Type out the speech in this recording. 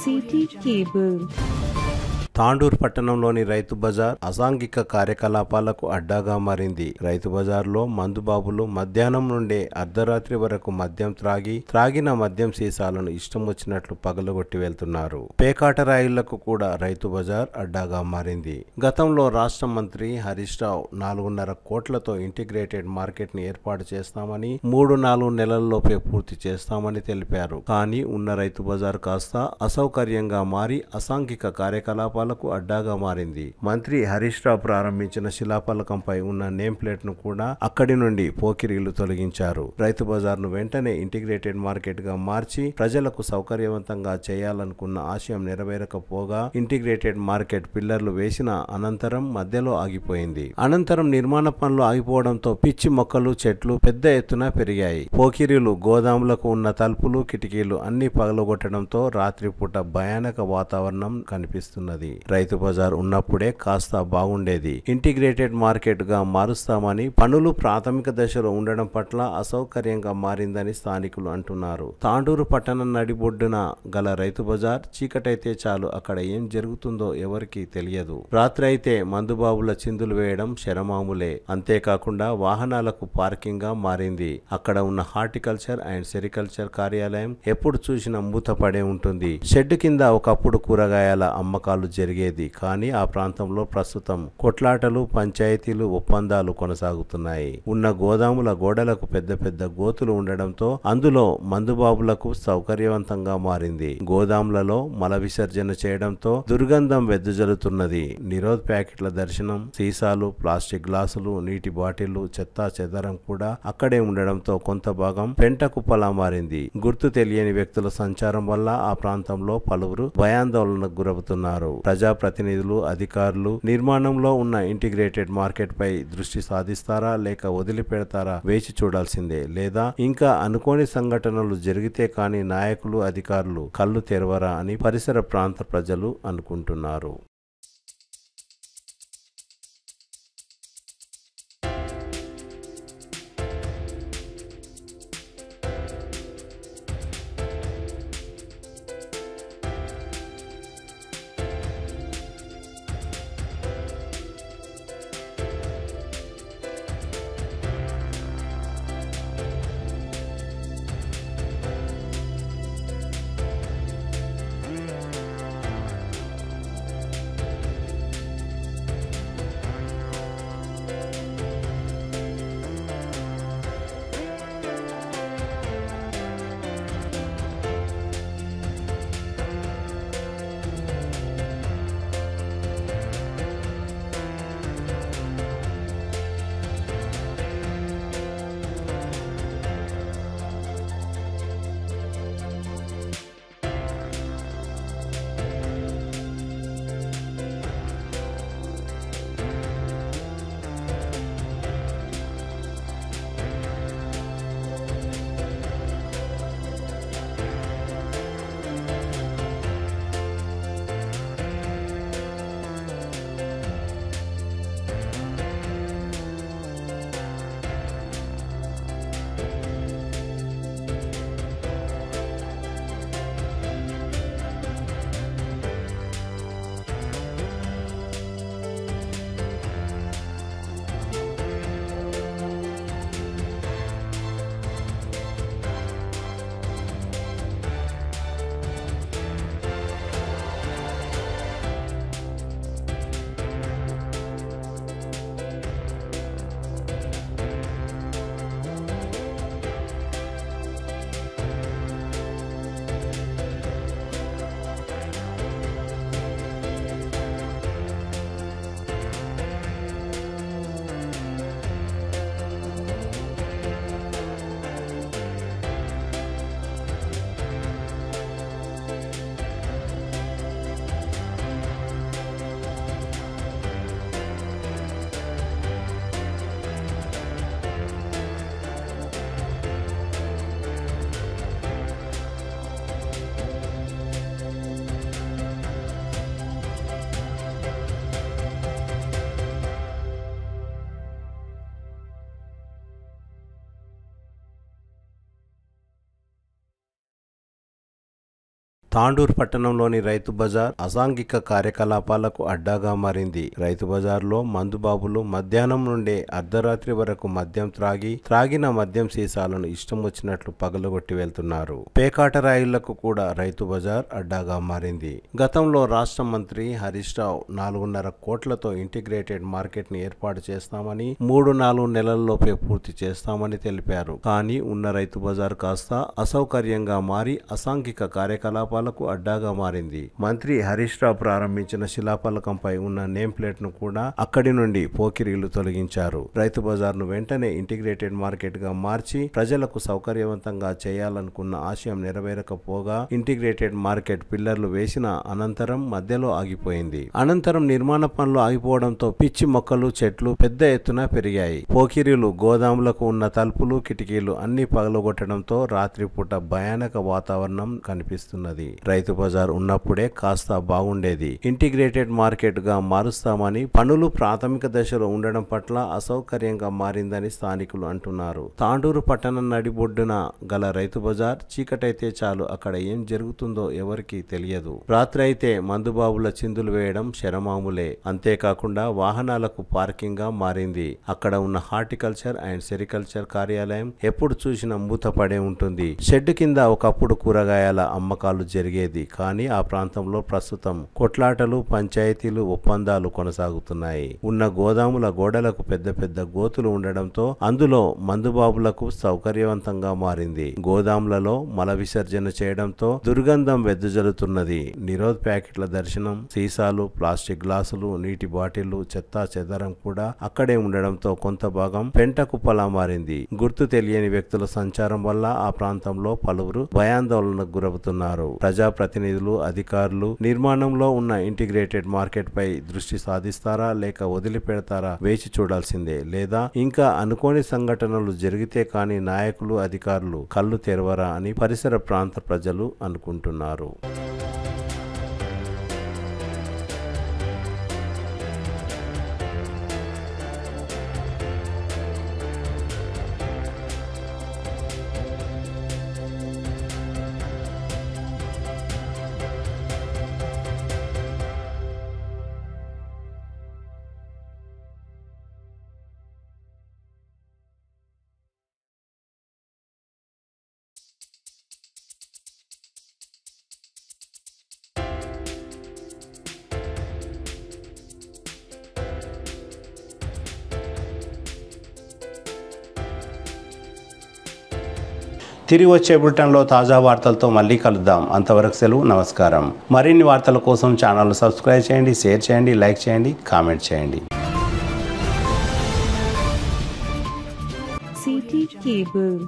City cable. Tandur పట్టణంలోని రైతు బజార్ అసాంఘిక కార్యకలాపాలకు అడ్డాగా మారింది. రైతు బజార్లో మందుబాబులు మధ్యాహ్నం నుండే అర్ధరాత్రి వరకు మద్యం త్రాగిన మద్యం సీసాలను ఇష్టం వచ్చినట్లు పగలగొట్టి వెళ్తున్నారు. పేకాట రాయిళ్లకు కూడా రైతు బజార్ అడ్డాగా మారింది. గతంలో రాష్ట్ర మంత్రి హరీష్ రావు 4.5 కోట్లతో ఇంటిగ్రేటెడ్ మార్కెట్ ని ఏర్పాటు చేస్తామని 3-4 నెలల్లోపే పూర్తి చేస్తామని తెలిపారు. కానీ ఉన్న రైతు బజార్ కాస్త అసౌకర్యంగా మారి అసాంఘిక కార్యకలాపాలు అడ్డాగా మారింది. మంత్రి హరీష్ రావు ప్రారంభించిన శిలాఫలకంపై ఉన్న నేమ్ ప్లేట్ ను కూడా అక్కడి నుండి పోకిరీలు తొలగించారు. రైతు బజార్ ను వెంటనే ఇంటిగ్రేటెడ్ మార్కెట్ గా మార్చి ప్రజలకు సౌకర్యవంతంగా చేయాలనుకున్న ఆశయం నెరవేరకపోగా ఇంటిగ్రేటెడ్ మార్కెట్ పిల్లర్లు వేసిన అనంతరం మధ్యలో ఆగిపోయింది. అనంతరం నిర్మాణ పనులు ఆగిపోవడంతో పిచ్చి మొక్కలు చెట్లు పెద్ద ఎత్తున పెరిగాయి. పోకిరీలు గోదాములకు ఉన్న తలుపులు కిటికీలు అన్ని పగలగొట్టడంతో రాత్రిపూట భయానక వాతావరణం కనిపిస్తున్నది. రైతు బజార్ ఉన్నప్పుడే కాస్త బాగుండేది. ఇంటిగ్రేటెడ్ మార్కెట్ గా మారుస్తామని పనులు ప్రాథమిక దశలో ఉండడం పట్ల అసౌకర్యంగా మారిందని స్థానికులు అంటున్నారు. తాండూరు పట్టణం నడిబొడ్డున గల రైతు బజార్ చీకటైతే చాలు అక్కడ ఏం జరుగుతుందో ఎవరికీ తెలియదు. రాత్రి అయితే మందుబాబుల చిందులు వేయడం శరమాములే. అంతేకాకుండా వాహనాలకు పార్కింగ్ గా మారింది. అక్కడ ఉన్న హార్టికల్చర్ అండ్ సెరికల్చర్ కార్యాలయం ఎప్పుడు చూసినా మూతపడే ఉంటుంది. షెడ్ కింద ఒకప్పుడు కూరగాయల అమ్మకాలు జరిగేది. కానీ ఆ ప్రాంతంలో ప్రస్తుతం కొట్లాటలు పంచాయతీలు ఒప్పందాలు కొనసాగుతున్నాయి. ఉన్న గోదాముల గోడలకు పెద్ద పెద్ద గోతులు ఉండడంతో అందులో మందుబాబులకు సౌకర్యవంతంగా మారింది. గోదాములలో మల విసర్జన చేయడంతో దుర్గంధం వెదజల్లుతున్నది. నిరోధ్ ప్యాకెట్ల దర్శనం, సీసాలు, ప్లాస్టిక్ గ్లాసులు, నీటి బాటిళ్లు, చెత్తా చెదరం కూడా అక్కడే ఉండడంతో కొంత భాగం పెంట కుప్పలా మారింది. గుర్తు తెలియని వ్యక్తుల సంచారం వల్ల ఆ ప్రాంతంలో పలువురు భయాందోళనకు గురవుతున్నారు. ప్రజాప్రతినిధులు, అధికారులు నిర్మాణంలో ఉన్న ఇంటిగ్రేటెడ్ మార్కెట్ పై దృష్టి సాధిస్తారా లేక వదిలిపెడతారా వేచి చూడాల్సిందే. లేదా ఇంకా అనుకోని సంఘటనలు జరిగితే కానీ నాయకులు, అధికారులు కళ్ళు తెరవరా అని పరిసర ప్రాంత ప్రజలు అనుకుంటున్నారు. తాండూర్ పట్టణంలోని రైతు బజార్ అసాంఘిక కార్యకలాపాలకు అడ్డాగా మారింది. రైతు బజార్లో మందుబాబులు మధ్యాహ్నం నుండే అర్ధరాత్రి వరకు మద్యం త్రాగిన మద్యం సీసాలను ఇష్టం వచ్చినట్లు పగలగొట్టి వెళ్తున్నారు. పేకాట రాయుళ్లకు కూడా రైతు బజార్ అడ్డాగా మారింది. గతంలో రాష్ట్ర మంత్రి హరీష్ రావు 4.5 కోట్లతో ఇంటిగ్రేటెడ్ మార్కెట్ ని ఏర్పాటు చేస్తామని 3-4 నెలల్లోపే పూర్తి చేస్తామని తెలిపారు. కానీ ఉన్న రైతు బజార్ కాస్త అసౌకర్యంగా మారి అసాంఘిక కార్యకలాపాలకు అడ్డాగా మారింది. మంత్రి హరీష్ రావు ప్రారంభించిన శిలాఫలకంపై ఉన్న నేమ్ ప్లేట్ ను కూడా అక్కడి నుండి పోకిరీలు తొలగించారు. రైతు బజార్ ను వెంటనే ఇంటిగ్రేటెడ్ మార్కెట్ గా మార్చి ప్రజలకు సౌకర్యవంతంగా చేయాలనుకున్న ఆశయం నెరవేరకపోగా ఇంటిగ్రేటెడ్ మార్కెట్ పిల్లర్లు వేసిన అనంతరం మధ్యలో ఆగిపోయింది. అనంతరం నిర్మాణ పనులు ఆగిపోవడంతో పిచ్చి మొక్కలు చెట్లు పెద్ద ఎత్తున పెరిగాయి. పోకిరీలు గోదాములకు ఉన్న తలుపులు కిటికీలు అన్ని పగలగొట్టడంతో రాత్రిపూట భయానక వాతావరణం కనిపిస్తున్నది. రైతు బజార్ ఉన్నప్పుడే కాస్త బాగుండేది. ఇంటిగ్రేటెడ్ మార్కెట్ గా మారుస్తామని పనులు ప్రాథమిక దశలో ఉండడం పట్ల అసౌకర్యంగా మారిందని స్థానికులు అంటున్నారు. తాండూరు పట్టణం నడిబొడ్డున గల రైతు బజార్ చీకటైతే చాలు అక్కడ ఏం జరుగుతుందో ఎవరికీ తెలియదు. రాత్రి అయితే మందుబాబుల చిందులు వేయడం శరమాములే. అంతేకాకుండా వాహనాలకు పార్కింగ్ గా మారింది. అక్కడ ఉన్న హార్టికల్చర్ అండ్ సెరికల్చర్ కార్యాలయం ఎప్పుడు చూసినా మూతపడే ఉంటుంది. షెడ్ కింద ఒకప్పుడు కూరగాయల అమ్మకాలు జరిగేది. కానీ ఆ ప్రాంతంలో ప్రస్తుతం కొట్లాటలు, పంచాయతీలు, ఒప్పందాలు కొనసాగుతున్నాయి. ఉన్న గోదాముల గోడలకు పెద్ద పెద్ద గోతులు ఉండడంతో అందులో మందుబాబులకు సౌకర్యవంతంగా మారింది. గోదాములలో మల విసర్జన చేయడంతో దుర్గంధం వెదజల్లుతున్నది. నిరోధ్ ప్యాకెట్ల దర్శనం, సీసాలు, ప్లాస్టిక్ గ్లాసులు, నీటి బాటిళ్లు, చెత్తా చెదారం కూడా అక్కడే ఉండడంతో కొంత భాగం పెంట కుప్పలా మారింది. గుర్తు తెలియని వ్యక్తుల సంచారం వల్ల ఆ ప్రాంతంలో పలువురు భయాందోళనకు గురవుతున్నారు. ప్రజాప్రతినిధులు, అధికారులు నిర్మాణంలో ఉన్న ఇంటిగ్రేటెడ్ మార్కెట్ పై దృష్టి సాధిస్తారా లేక వదిలిపెడతారా వేచి చూడాల్సిందే. లేదా ఇంకా అనుకోని సంఘటనలు జరిగితే కానీ నాయకులు, అధికారులు కళ్ళు తెరవరా అని పరిసర ప్రాంత ప్రజలు అనుకుంటున్నారు. తిరిగి వచ్చే బులెటిన్లో తాజా వార్తలతో మళ్ళీ కలుద్దాం. అంతవరకు సెలవు, నమస్కారం. మరిన్ని వార్తల కోసం ఛానల్ను సబ్స్క్రైబ్ చేయండి, షేర్ చేయండి, లైక్ చేయండి, కామెంట్ చేయండి. City cable.